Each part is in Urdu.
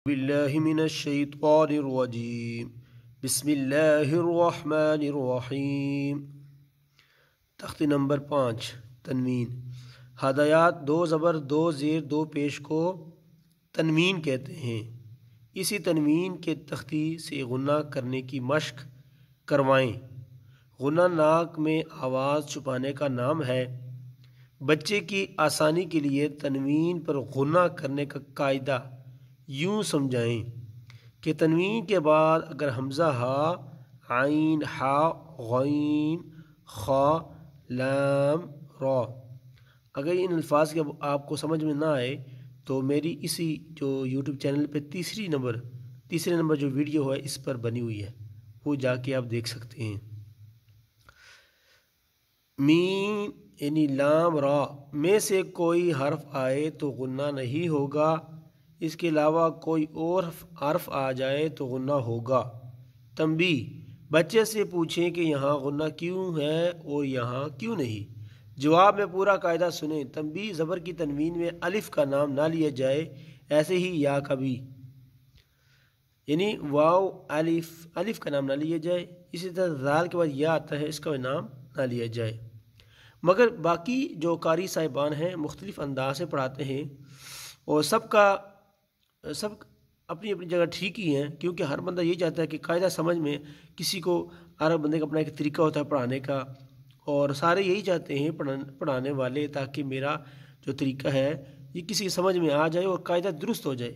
باللہ من الشیطان الرجیم بسم اللہ الرحمن الرحیم۔ تختی نمبر 5 تنوین۔ ہدایات 2 زبر 2 زیر 2 پیش کو تنوین کہتے ہیں۔ اسی تنوین کے تختی سے غنہ کرنے کی مشق کروائیں۔ غنہ ناک میں آواز چھپانے کا نام ہے۔ بچے کی آسانی کے لیے تنوین پر غنہ کرنے کا قاعدہ یوں سمجھائیں کہ تنوین کے بعد اگر حمزہ ہا، عین، ہا، غین، خا، لام، را، اگر ان الفاظ کے آپ کو سمجھ میں نہ آئے تو میری اسی جو یوٹیوب چینل پہ تیسرے نمبر جو ویڈیو ہے اس پر بنی ہوئی ہے، وہ جا کے آپ دیکھ سکتے ہیں۔ میم یعنی لام، را میں سے کوئی حرف آئے تو غنہ نہیں ہوگا، اس کے علاوہ کوئی اور حرف آ جائے تو غنہ ہوگا۔ تنبیہ: بچے سے پوچھیں کہ یہاں غنہ کیوں ہے اور یہاں کیوں نہیں۔ جواب میں پورا قاعدہ سنیں۔ تنبیہ: زبر کی تنوین میں الف کا نام نہ لیا جائے، ایسے ہی یا کا بھی، یعنی واو الف کا نام نہ لیا جائے۔ اسی طرح زال کے بعد یا آتا ہے، اس کا نام نہ لیا جائے۔ مگر باقی جو قاری صاحبان ہیں مختلف انداز سے پڑھاتے ہیں اور سب اپنی اپنی جگہ ٹھیک ہی ہیں، کیونکہ ہر بندہ یہی چاہتا ہے کہ قاعدہ سمجھ میں، کسی کو ہر بندے کا اپنا ایک طریقہ ہوتا ہے پڑھانے کا، اور سارے یہی چاہتے ہیں پڑھانے والے تاکہ میرا جو طریقہ ہے یہ کسی کی سمجھ میں آ جائے اور قاعدہ درست ہو جائے۔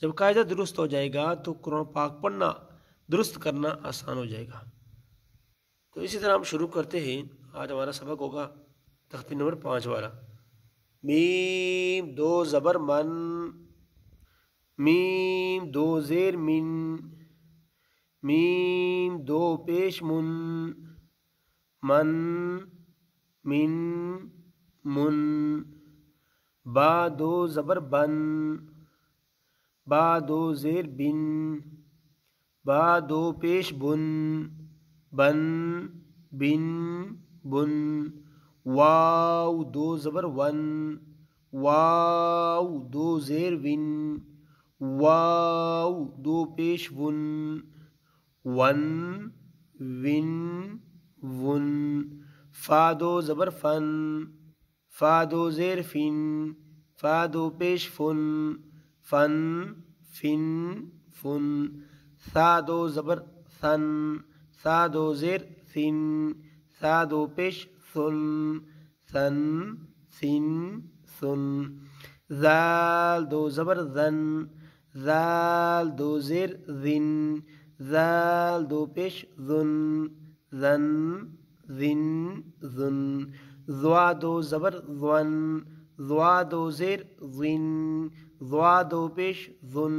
جب قاعدہ درست ہو جائے گا تو قرآن پاک پڑھنا درست کرنا آسان ہو جائے گا۔ تو اسی طرح ہم شروع کرتے ہیں۔ آج ہمارا سبق ہوگا تختی نمبر 5 والا۔ میم 2 زبر من، میم 2 زیر من، میم 2 پیش من، من، من، من، با 2 زبر بن، با 2 زیر بن، با 2 پیش بن، بن، بن، بن، واو 2 زبر ون، واو 2 زیر ون، واو 2 پیش ون، ون، ون، ون، فا 2 زبر فن، فا 2 زیر فن، فا 2 پیش فن، فن، فن، فن، ثا 2 زبر ثن، ثا 2 زیر ثن، ثا 2 پیش ثن، ثن، ثن، ثن، ذال 2 زبر ذن، ذال 2 زیر ذن، ذال 2 پیش ذن، ذن، ذن، ذن، ضا 2 زبر ذن، ضا 2 زیر ذن، ضا 2 پیش ذن،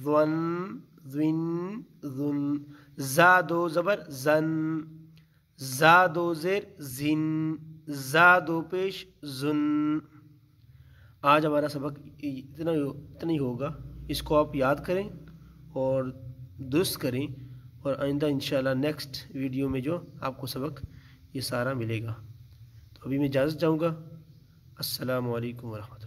ذن، ذن، ذن، زا 2 زبر زن، زا 2 زیر زن، زا 2 پیش زن۔ آج ہمارا سبق اتنا ہی ہوگا، اس کو آپ یاد کریں اور درست کریں، اور آئندہ انشاءاللہ نیکسٹ ویڈیو میں جو آپ کو سبق یہ سارا ملے گا۔ تو ابھی میں اجازت چاہوں گا۔ السلام علیکم ورحمۃ اللہ۔